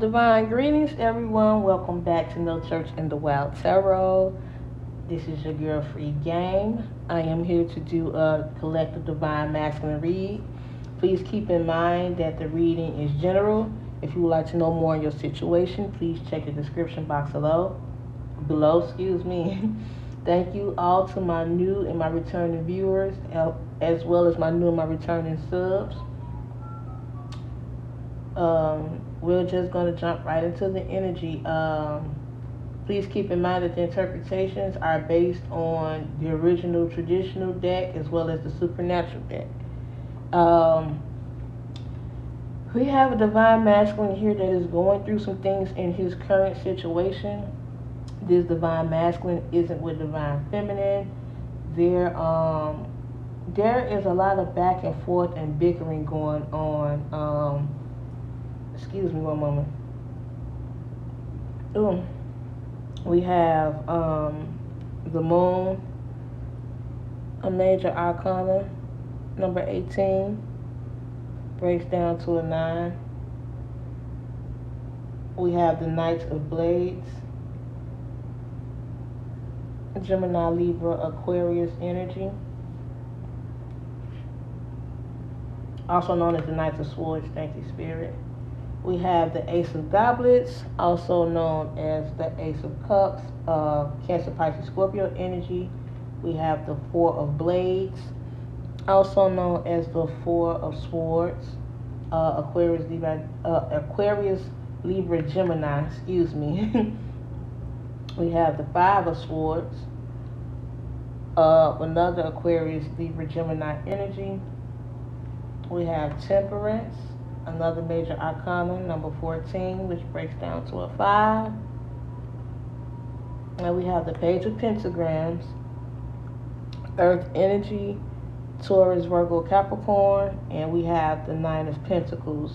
Divine greetings, everyone. Welcome back to No Church in the Wild Tarot. This is your girl PfhryeeGame. I am here to do a collective divine masculine read. Please keep in mind that the reading is general. If you would like to know more on your situation, please check the description box below. Thank you all to my new and my returning viewers, as well as my new and my returning subs. We're just going to jump right into the energy. Please keep in mind that the interpretations are based on the original traditional deck as well as the supernatural deck. We have a divine masculine here that is going through some things in his current situation. This divine masculine isn't with divine feminine. There is a lot of back and forth and bickering going on. Excuse me one moment. We have the moon, a major arcana, number 18, breaks down to a 9. We have the Knight of Blades, Gemini, Libra, Aquarius energy, also known as the Knight of Swords. Thank you, Spirit. We have the Ace of Goblets, also known as the Ace of Cups, Cancer, Pisces, Scorpio energy. We have the Four of Blades, also known as the Four of Swords, Aquarius, Libra, Gemini, excuse me. We have the Five of Swords, another Aquarius, Libra, Gemini energy. We have Temperance, another major arcana, number 14, which breaks down to a 5. And we have the Page of Pentagrams, Earth energy, Taurus, Virgo, Capricorn, and we have the Nine of Pentacles,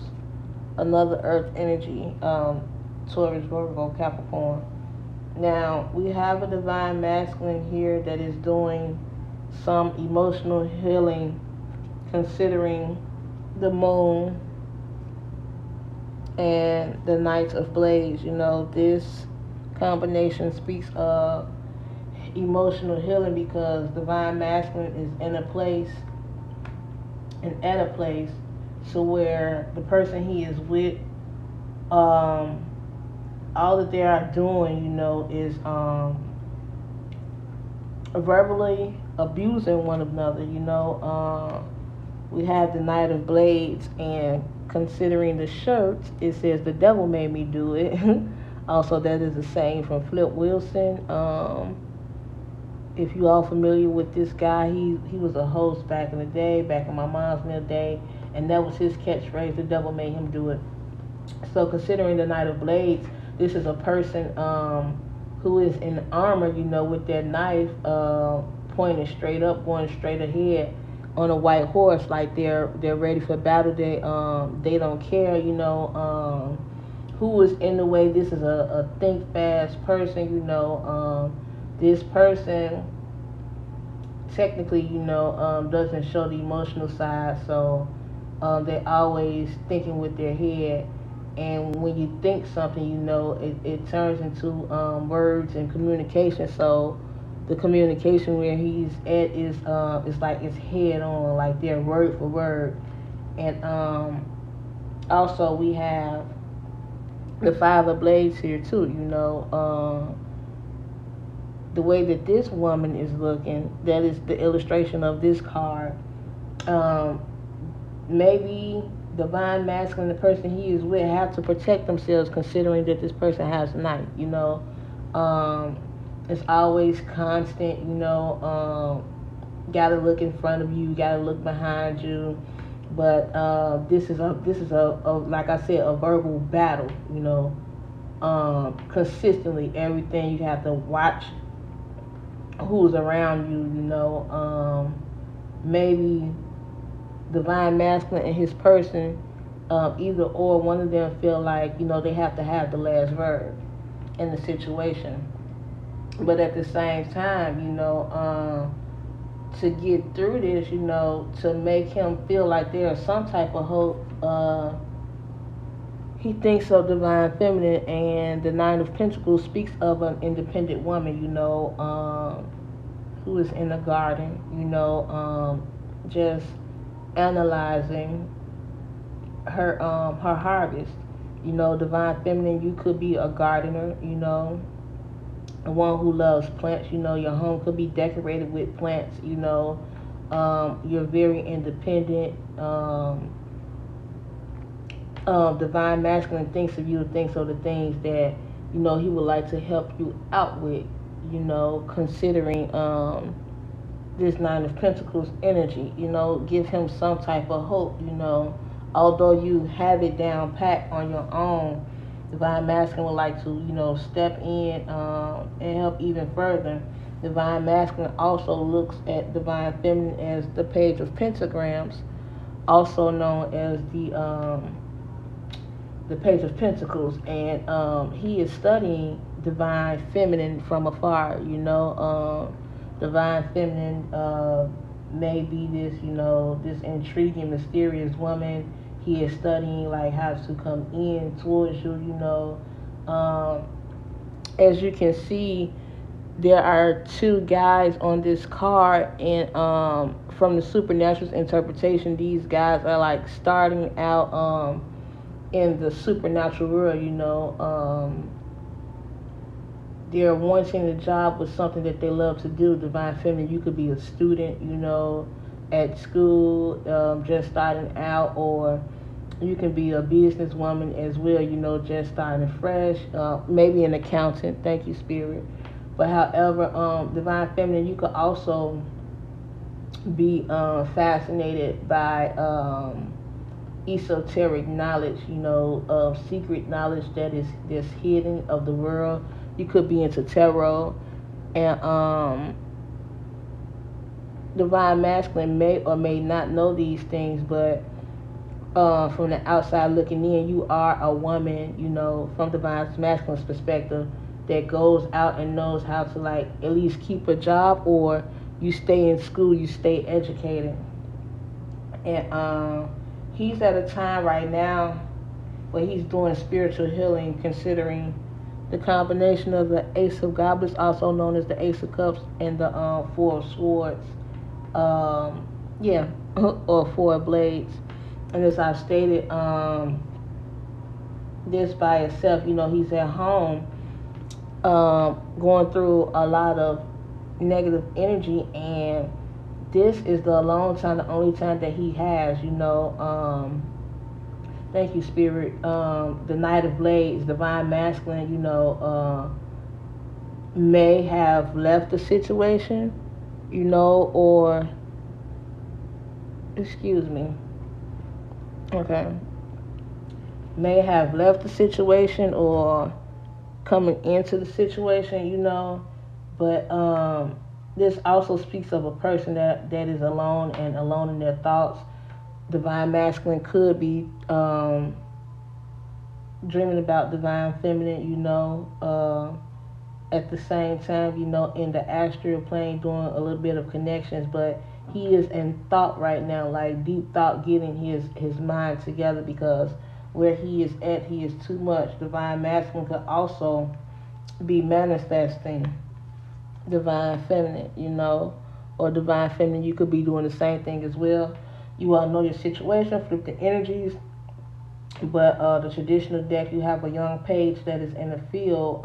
another Earth energy, Taurus, Virgo, Capricorn. Now, we have a divine masculine here that is doing some emotional healing, considering the moon and the Knight of Blades. This combination speaks of emotional healing because divine masculine is in a place and at a place so where the person he is with, all that they are doing, is verbally abusing one another. We have the Knight of Blades, and considering the shirt, it says the devil made me do it. Also, that is a saying from Flip Wilson. If you all familiar with this guy, he was a host back in the day, back in my mom's middle day, and that was his catchphrase, the devil made him do it. So considering the Knight of Blades, this is a person who is in armor, with their knife pointed straight up, going straight ahead on a white horse, like they're ready for battle. They don't care, who is in the way. This is a think fast person, this person technically, doesn't show the emotional side, so they're always thinking with their head. And when you think something, it turns into words and communication. So the communication where he's at is like it's head on, like they're word for word. And also we have the Five of Blades here too. The way that this woman is looking, that is the illustration of this card. Maybe divine masculine, the person he is with, have to protect themselves, considering that this person has a knife. It's always constant. Gotta look in front of you, gotta look behind you. But this is a like I said, a verbal battle. Consistently, everything you have to watch who's around you. Maybe divine masculine and his person, either or one of them feel like they have to have the last word in the situation. But at the same time, to get through this, to make him feel like there's some type of hope, he thinks of divine feminine, and the Nine of Pentacles speaks of an independent woman, who is in the garden, just analyzing her harvest. Divine feminine, you could be a gardener, one who loves plants. Your home could be decorated with plants. You're very independent. Divine masculine thinks of you, thinks of the things that he would like to help you out with. Considering this Nine of Pentacles energy. Give him some type of hope. Although you have it down pat on your own, Divine Masculine would like to, step in and help even further. Divine Masculine also looks at Divine Feminine as the Page of Pentagrams, also known as the Page of Pentacles, and he is studying Divine Feminine from afar. Divine Feminine may be this intriguing, mysterious woman. He is studying like how to come in towards you. As you can see, there are two guys on this card, and from the supernatural interpretation, these guys are like starting out in the supernatural world. They're wanting a job with something that they love to do. Divine Feminine, you could be a student, at school, just starting out, or you can be a businesswoman as well, just starting fresh, maybe an accountant. Thank you, Spirit. But however, Divine Feminine, you could also be fascinated by esoteric knowledge, secret knowledge that's hidden of the world. You could be into tarot, and Divine Masculine may or may not know these things, but from the outside looking in, you are a woman, from Divine Masculine's perspective, that goes out and knows how to like at least keep a job, or you stay in school, you stay educated. And he's at a time right now where he's doing spiritual healing, considering the combination of the Ace of Goblets, also known as the Ace of Cups, and the Four of Swords, or Four of Blades. And as I stated, this by itself, he's at home, going through a lot of negative energy, and this is the alone time, the only time that he has, thank you, Spirit. The Knight of Blades, Divine Masculine, may have left the situation, or, excuse me, okay, may have left the situation or coming into the situation, but this also speaks of a person that is alone and alone in their thoughts. Divine Masculine could be dreaming about Divine Feminine, at the same time, in the astral plane, doing a little bit of connections, but he is in thought right now, like deep thought, getting his mind together, because where he is at, he is too much. Divine Masculine could also be manifesting Divine Feminine, or Divine Feminine, you could be doing the same thing as well. You all know your situation, flip the energies. But the traditional deck, you have a young page that is in the field,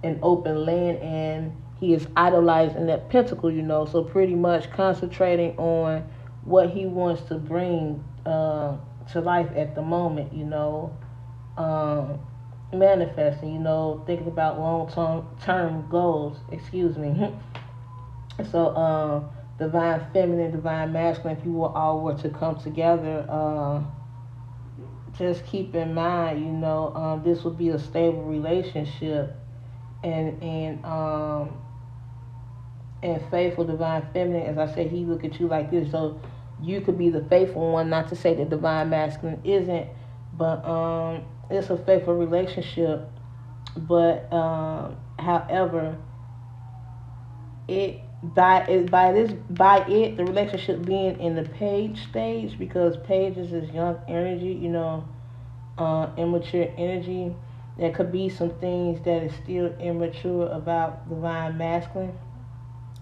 in open land, and he is idolizing that pentacle, so pretty much concentrating on what he wants to bring to life at the moment, manifesting, thinking about long-term goals, excuse me. So, Divine Feminine, Divine Masculine, if you all were to come together, just keep in mind, this will be a stable relationship, and faithful. Divine Feminine, as I said, he look at you like this, so you could be the faithful one. Not to say that Divine Masculine isn't, but it's a faithful relationship. But however, the relationship being in the page stage, because pages is young energy, immature energy. There could be some things that is still immature about divine masculine,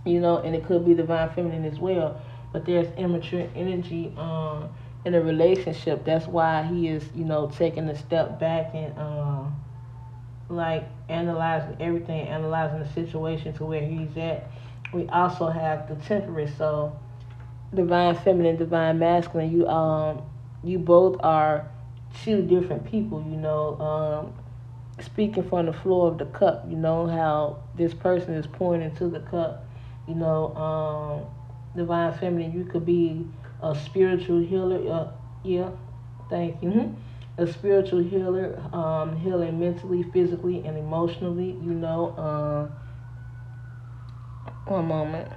and it could be divine feminine as well. But there's immature energy in a relationship. That's why he is, taking a step back and like analyzing everything, analyzing the situation to where he's at. We also have the temperate, so divine feminine, divine masculine. You both are two different people. Speaking from the floor of the cup. You know how this person is pouring into the cup. Divine feminine. You could be a spiritual healer. Yeah, thank you. A spiritual healer, healing mentally, physically, and emotionally. One moment.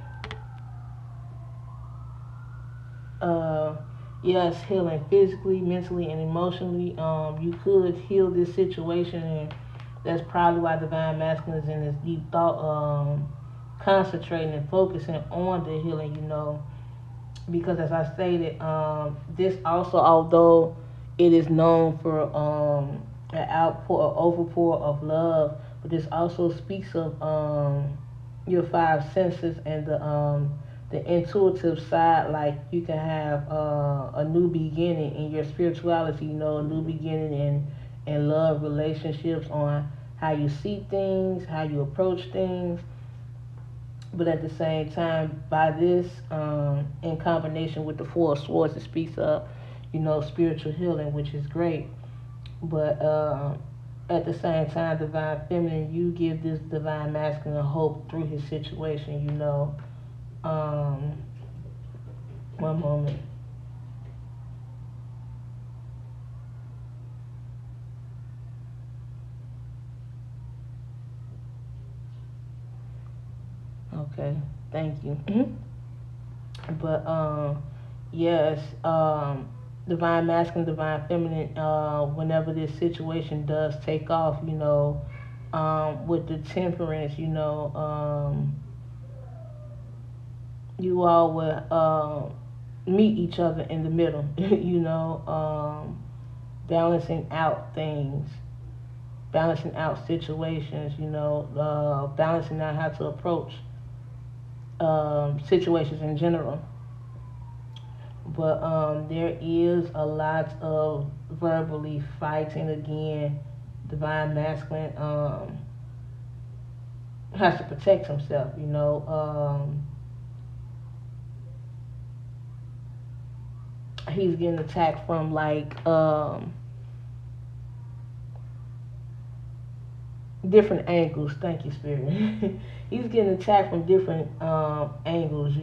uh, yes, healing physically, mentally, and emotionally. You could heal this situation, and that's probably why divine masculine is in this deep thought, concentrating and focusing on the healing. Because as I stated, this also, although it is known for an outpour, an overpour of love, but this also speaks of your five senses and the intuitive side. Like you can have a new beginning in your spirituality. A new beginning in love relationships, on how you see things, how you approach things, but at the same time, by this, in combination with the Four of Swords, it speaks of, spiritual healing, which is great. But at the same time, divine feminine, you give this divine masculine hope through his situation. Um, One moment. Okay, thank you. But yes, divine masculine, divine feminine. Whenever this situation does take off, with the temperance, you all will meet each other in the middle. Balancing out things, balancing out situations. Balancing out how to approach situations in general. But there is a lot of verbally fighting again. Divine masculine has to protect himself. He's getting attacked from like different angles. Thank you, Spirit. He's getting attacked from different angles.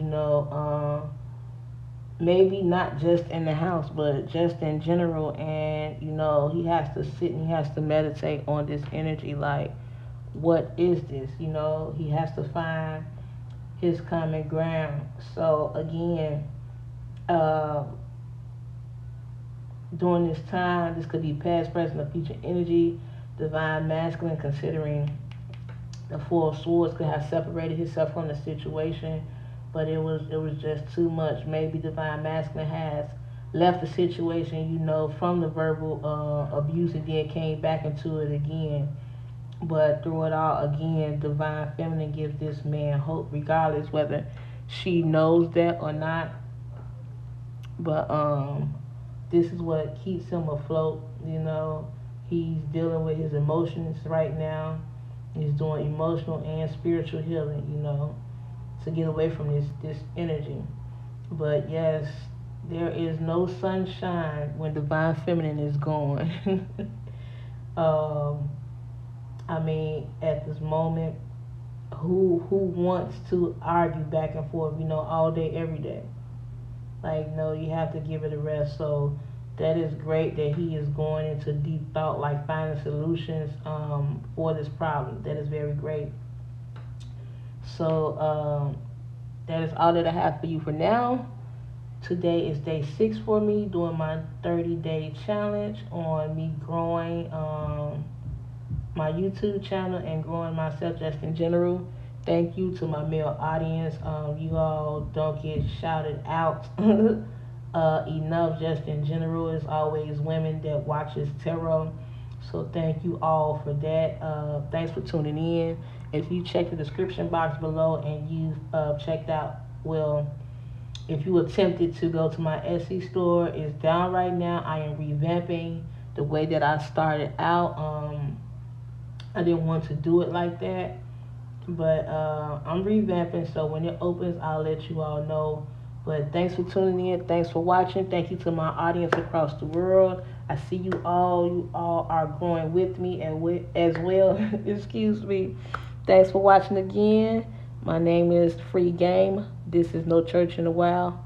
Maybe not just in the house, but just in general. And he has to sit and he has to meditate on this energy. Like, what is this? He has to find his common ground. So again, uh, during this time, this could be past, present, or future energy. Divine masculine, considering the Four of Swords, could have separated himself from the situation, but it was just too much. Maybe divine masculine has left the situation, from the verbal abuse, and then came back into it again. But through it all, again, divine feminine gives this man hope, regardless whether she knows that or not. But this is what keeps him afloat. He's dealing with his emotions right now. He's doing emotional and spiritual healing, to get away from this energy. But yes, there is no sunshine when divine feminine is gone. um, I mean, at this moment, who wants to argue back and forth, all day, every day? Like, no, you have to give it a rest. So that is great that he is going into deep thought, like finding solutions for this problem. That is very great. So that is all that I have for you for now. Today is day 6 for me, doing my 30-day challenge on me growing my YouTube channel and growing myself just in general. Thank you to my male audience. You all don't get shouted out enough just in general. It's always women that watches tarot. So thank you all for that. Thanks for tuning in. If you check the description box below and you checked out, well, if you attempted to go to my Etsy store, it's down right now. I am revamping the way that I started out. I didn't want to do it like that, but I'm revamping. So when it opens, I'll let you all know. But thanks for tuning in. Thanks for watching. Thank you to my audience across the world. I see you all. You all are growing with me and with as well. Excuse me. Thanks for watching again. My name is PfhryeeGame. This is No Church in a While,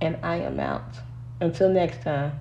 and I am out. Until next time.